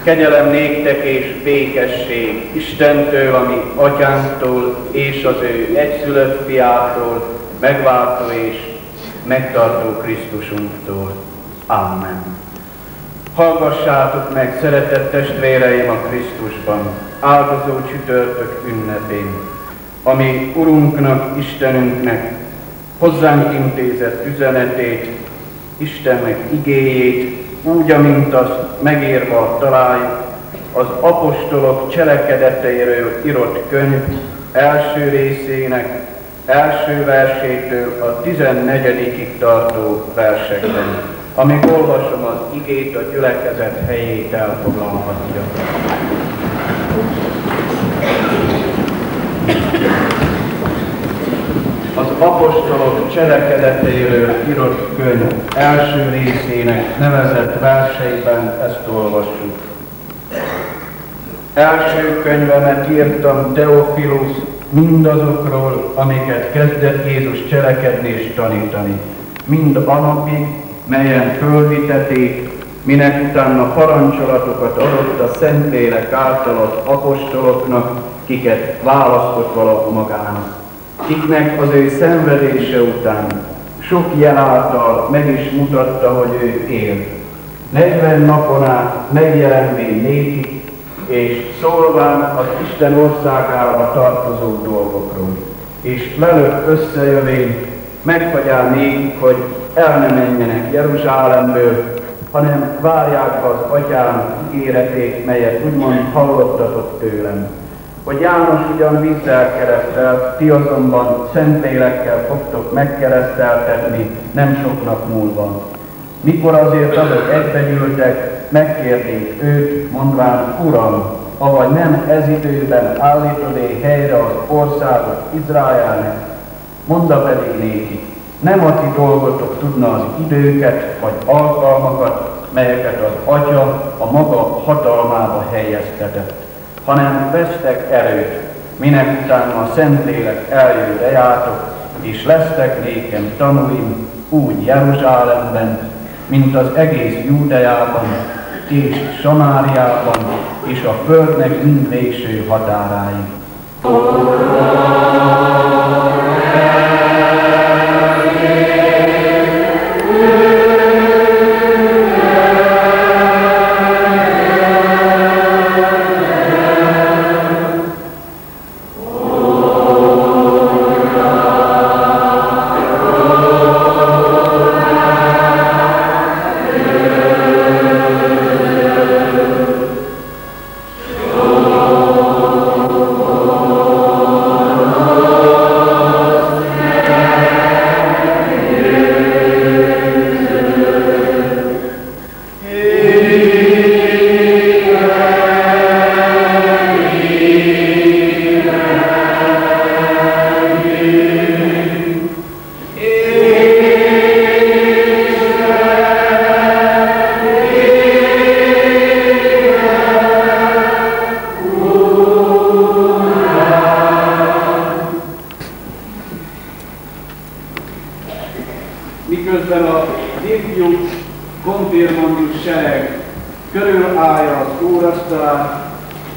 Kegyelem néktek és békesség Istentől, ami Atyánktól és az ő egyszülött fiától, megváltó és megtartó Krisztusunktól. Amen. Hallgassátok meg, szeretett testvéreim a Krisztusban, áldozó csütörtök ünnepén, ami Urunknak, Istenünknek hozzánk intézett üzenetét, Istennek igéjét, úgy, amint azt megírva találjuk az apostolok cselekedeteiről írott könyv első részének első versétől a 14. tartó versekben. Amíg olvasom az igét, a gyülekezet helyét elfoglalhatja. Az apostolok cselekedeteiről írott könyv első részének nevezett verseiben ezt olvassuk. Első könyvemet írtam, Teofilus, mindazokról, amiket kezdett Jézus cselekedni és tanítani, mind a napig, melyen fölvitették, minek utána parancsolatokat adott a Szentlélek által az apostoloknak, kiket választott vala magának, kiknek az ő szenvedése után sok jel által meg is mutatta, hogy ő él. 40 napon át megjelenvén nékik, és szólván az Isten országába tartozó dolgokról, és velük összejövén meghagyál nékik, hogy el ne menjenek Jeruzsálemből, hanem várják be az Atyának ígéretét, melyet úgymond hallottatok tőlem. Hogy János ugyan vízzel keresztelt, ti azonban Szentlélekkel fogtok megkereszteltetni nem sok nap múlva. Mikor azért azok egybegyűltek, megkérték őt, mondván, Uram, avagy nem ez időben állítod-e helyre az országot Izraelnek? Mondta pedig nékik, nem a ti dolgotok tudna az időket vagy alkalmakat, melyeket az Atya a maga hatalmába helyeztetett, hanem vesztek erőt, minek utána a Szentlélek eljön rejátok, és lesztek nékem tanúim úgy Jeruzsálemben, mint az egész Júdeában, és Samáriában, és a földnek mind végső határáig. Miközben a ifjú konfirmandus sereg körülállja az úrasztalát,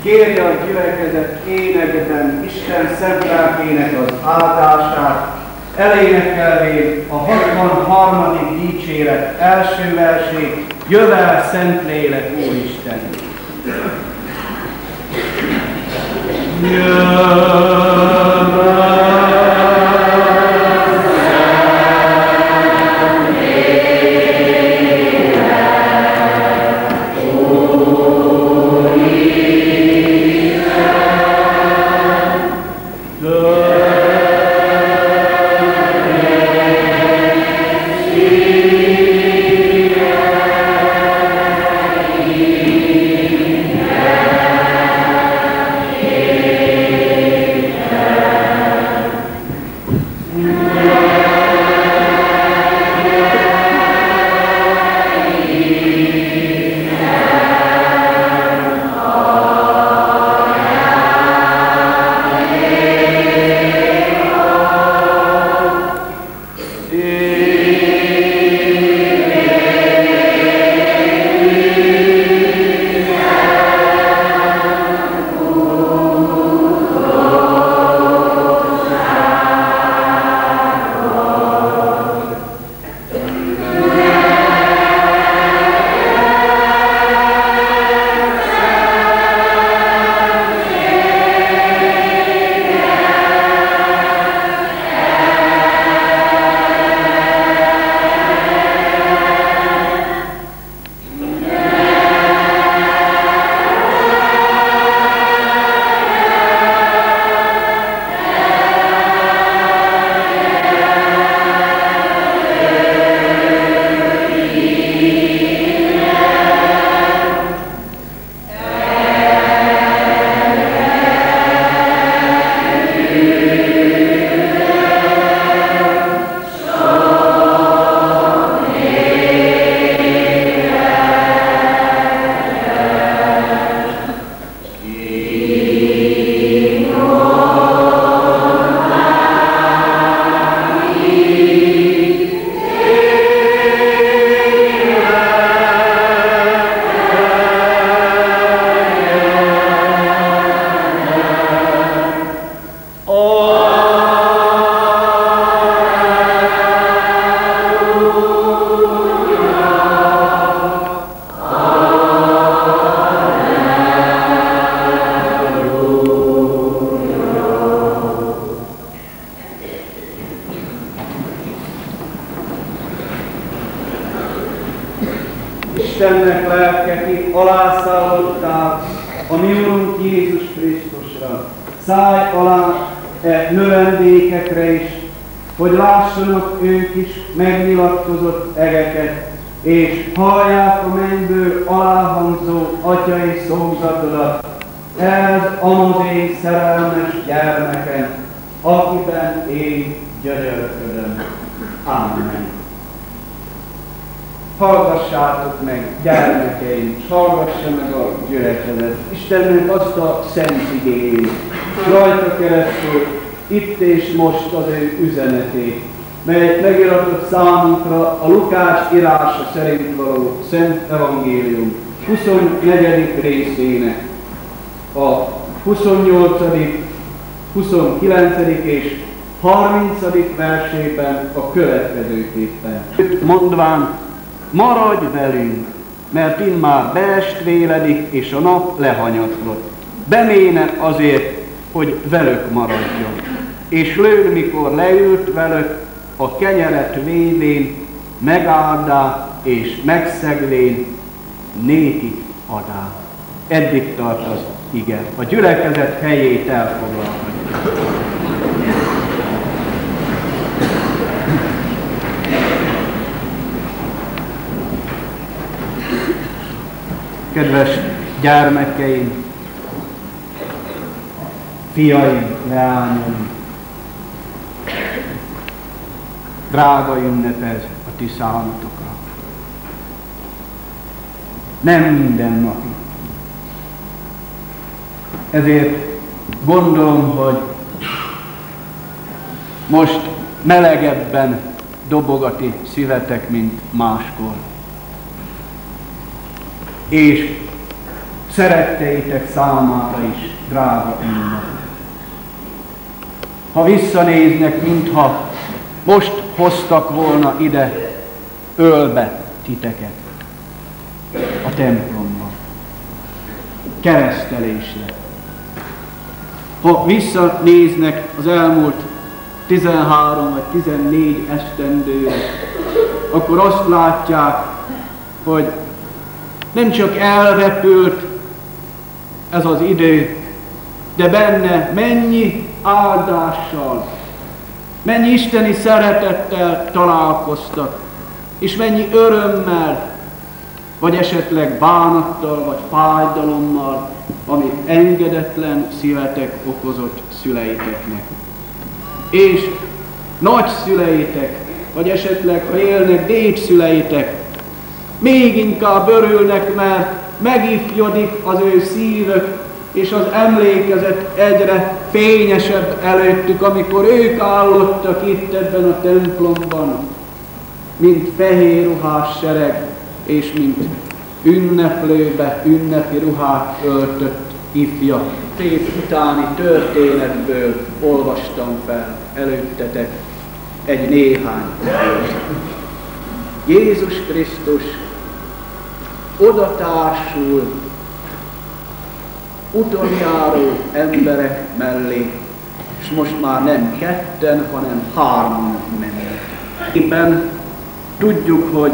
kérje a gyülekezet énekben Isten szent lelkének az áldását, elénekelvén a 63. dicséret első versét, jövel Szentlélek Úristen! Istennek lelke, ki alászállottál a mi Urunk Jézus Krisztusra. Szállj alá növendékekre is, hogy lássanak ők is megnyilatkozott egeket, és hallják a mennyből aláhangzó atyai szózatodat. Ez az én szerelmes gyermekem, akiben én gyönyörködöm. Amen. Hallgassátok meg, gyermekeim, és hallgassa meg a gyülekezet. Istennek azt a szent igéjét, rajta keresztül itt és most az ő üzenetét, melyet megiratott számunkra a Lukács írása szerint való Szent Evangélium 24. részének a 28., 29. és 30. versében a következőképpen. Mondván, maradj velünk, mert immár beest véledik, és a nap lehanyatlott. Beméne azért, hogy velük maradjon. És lőn, mikor leült velük, a kenyeret vévén, megáldá és megszegvén, nékik adá. Eddig tart az ige. A gyülekezet helyét elfoglalhatja. Kedves gyermekeim, fiaim, leányaim, drága ünnep ez a ti számotokra. Nem mindennapi. Ezért gondolom, hogy most melegebben dobog a ti szívetek, mint máskor. És szeretteitek számára is drága ünnep. Ha visszanéznek, mintha most hoztak volna ide ölbe titeket a templomba, keresztelésre. Ha visszanéznek az elmúlt 13 vagy 14 esztendőre, akkor azt látják, hogy nem csak elrepült ez az idő, de benne mennyi áldással, mennyi isteni szeretettel találkoztak, és mennyi örömmel, vagy esetleg bánattal, vagy fájdalommal, amit engedetlen szívetek okozott szüleiteknek. És nagyszüleitek, vagy esetleg, ha élnek, dédszüleitek, még inkább örülnek, mert megifjodik az ő szívük, és az emlékezet egyre fényesebb előttük, amikor ők állottak itt ebben a templomban, mint fehér ruhás sereg, és mint ünneplőbe, ünnepi ruhát öltött ifjak. Szép utáni történetből olvastam fel előttetek egy néhány. Jézus Krisztus oda társul utonjáró emberek mellé, és most már nem ketten, hanem 3 mennek. Éppen tudjuk, hogy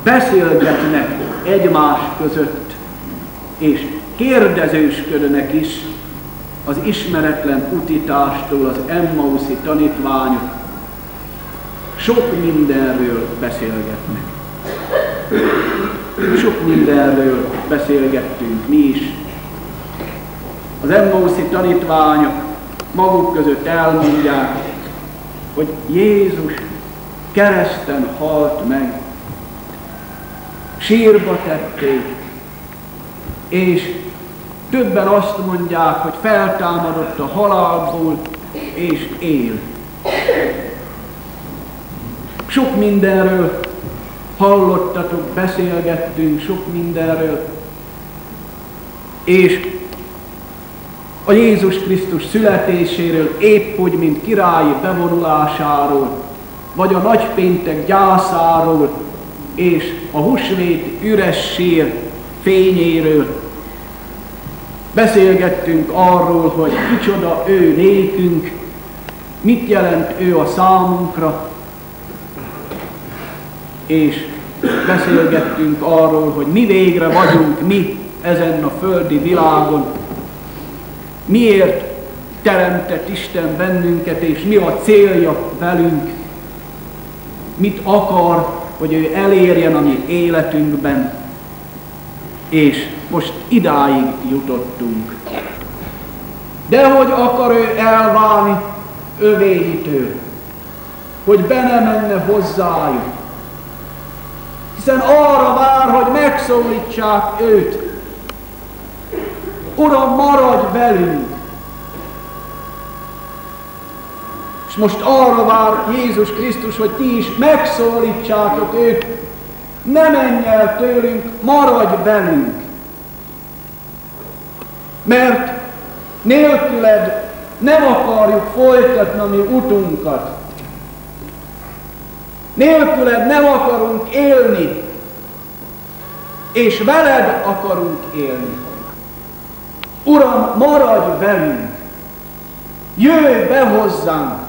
beszélgetnek egymás között, és kérdezősködnek is az ismeretlen utitástól az emmauszi tanítványok. Sok mindenről beszélgetnek. Sok mindenről beszélgettünk mi is. Az emmauszi tanítványok maguk között elmondják, hogy Jézus kereszten halt meg, sírba tették, és többen azt mondják, hogy feltámadott a halálból, és él. Sok mindenről hallottatok, beszélgettünk, sok mindenről, és a Jézus Krisztus születéséről, épp úgy, mint királyi bevonulásáról, vagy a nagypéntek gyászáról, és a húsvét üres sír fényéről. Beszélgettünk arról, hogy kicsoda ő nékünk, mit jelent ő a számunkra, és beszélgettünk arról, hogy mi végre vagyunk mi ezen a földi világon. Miért teremtett Isten bennünket, és mi a célja velünk. Mit akar, hogy ő elérjen a mi életünkben. És most idáig jutottunk. De hogy akar ő elválni övéitől, hogy be ne menne hozzájuk. Hiszen arra vár, hogy megszólítsák őt. Uram, maradj velünk! És most arra vár Jézus Krisztus, hogy ti is megszólítsátok őt, ne menj el tőlünk, maradj velünk! Mert nélküled nem akarjuk folytatni a mi utunkat. Nélküled nem akarunk élni, és veled akarunk élni. Uram, maradj velünk! Jöjj be hozzánk!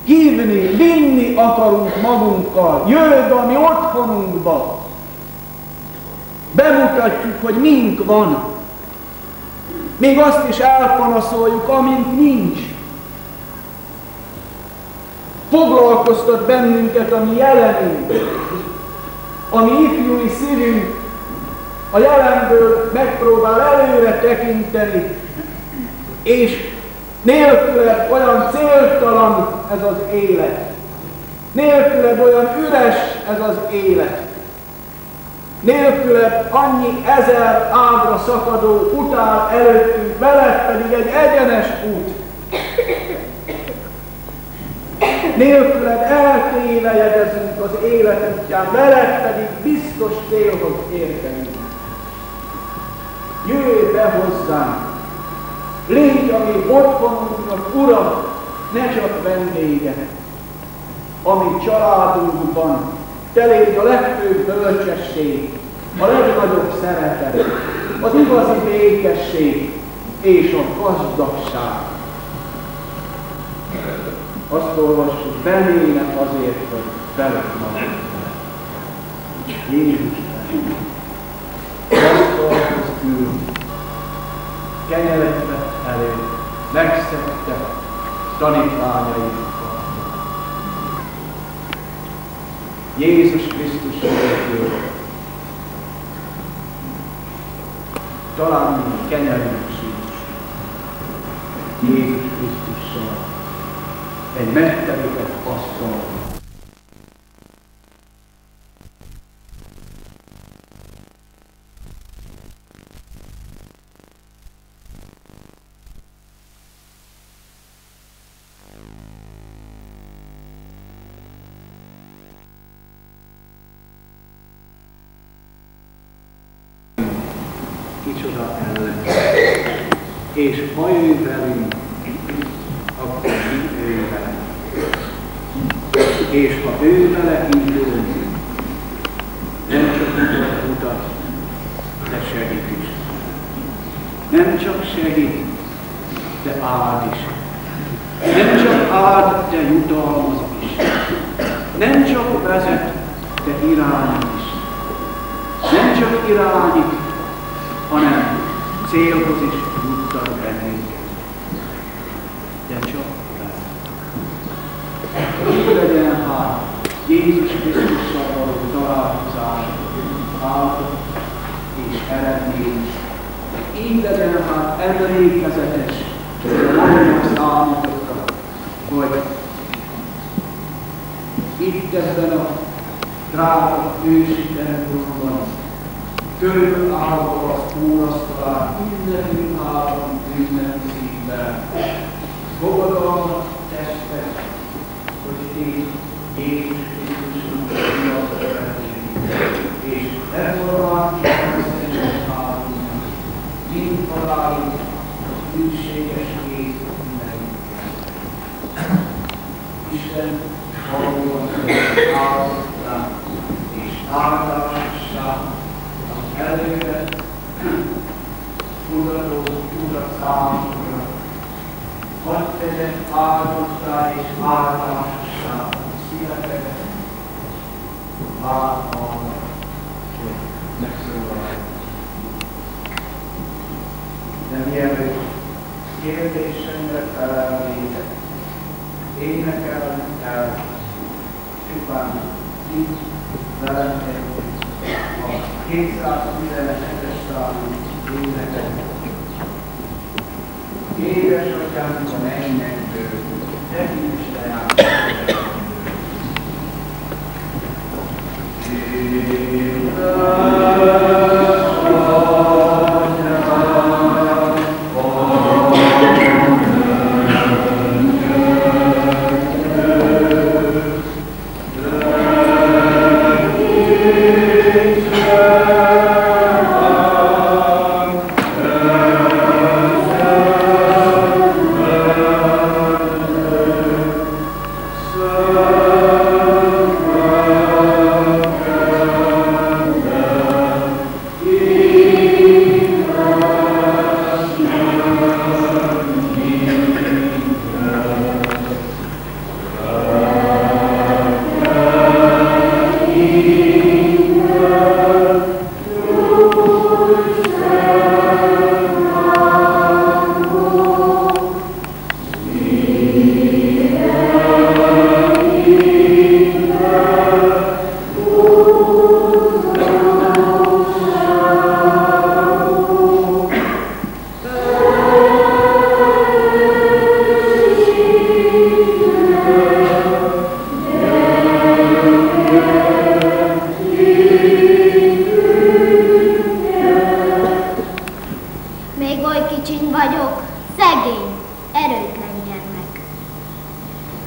Hívni, vinni akarunk magunkkal. Jöjj be a mi otthonunkba! Bemutatjuk, hogy mink van. Még azt is elpanaszoljuk, amint nincs. Foglalkoztat bennünket a mi jelenünk, a mi ifjúi szívünk, a jelenből megpróbál előre tekinteni, és nélküled olyan céltalan ez az élet. Nélküled olyan üres ez az élet. Nélküled annyi ezer ágra szakadó út áll előttünk, veled pedig egy egyenes út. Nélküled eltévejedezünk az élet útján, veled pedig biztos célhoz érkezünk. Jöjj be hozzánk! Légy a mi otthonunknak, Uram, ne csak vendége, a mi családunkban, te légy a legfőbb bölcsesség, a legnagyobb szeretet, az igazi békesség és a gazdagság. Azt olvassuk, benének azért, hogy veled maradj. Jézus asztalhoz ül, kenyeret vett elő, megszedte tanítványaikkal. Jézus Krisztus nélkül talán még kenyerünk sincs. Jézus Krisztussal egy megterített asztal. Kicsoda ellen. És ha ő velünk, akkor mi ő velünk. És ha ő vele indul, nem csak mutat, de segít is. Nem csak segít, de áld is. Nem csak áld, de jutalmaz is. Nem csak vezet, de irányít is. Nem csak irányít, hanem célhoz is juttat bennünket. De csak vezet. Így legyen hát Jézus Krisztussal való találkozás áldott és eredményes. Így legyen hát emlékezetes, hogy mondjuk számotokra, hogy itt ebben a drága ősi templomban körülállva az úrasztalán ünnepünk állam, ünnepi szívvel. Fogadalmat testet, hogy én Jézus Krisztusnak fiatal és reformált keresztények államnak, mind találjuk az ügységes kész mindenünkkel. Isten valóban áldottá és áldássá az előre tudató urat számunkra, hadd tegyen áldottá és áldássá a szíveteket, láthatóan, hogy megszólalhat. De mielőtt kérdésemre felelnétek, énekelni kell csupán így velem együtt a 217-es számú éneket. Édesatyánk a mennyekből, te hívs leánk.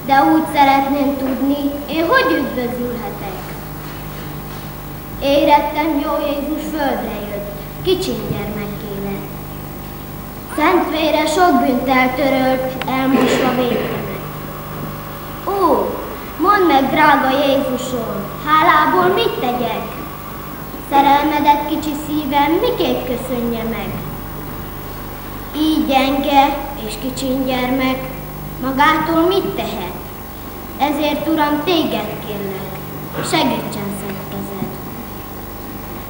De úgy szeretném tudni, én hogy üdvözülhetek. Érettem, jó Jézus földre jött, kicsiny gyermekké lett. Szent vére sok bűnt eltörölt, elmosva vétemet. Ó, mondd meg, drága Jézusom, hálából mit tegyek? Szerelmedet kicsi szívem miképp köszönje meg? Így gyenge és kicsiny gyermek magától mit tehet? Ezért, Uram, téged kérlek, segítsen szent kezed.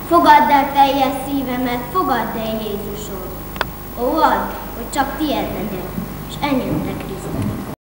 Fogadd el teljes szívemet, fogadd el Jézusom. Ó, add, hogy csak tiéd legyek, és enyém te Krisztus.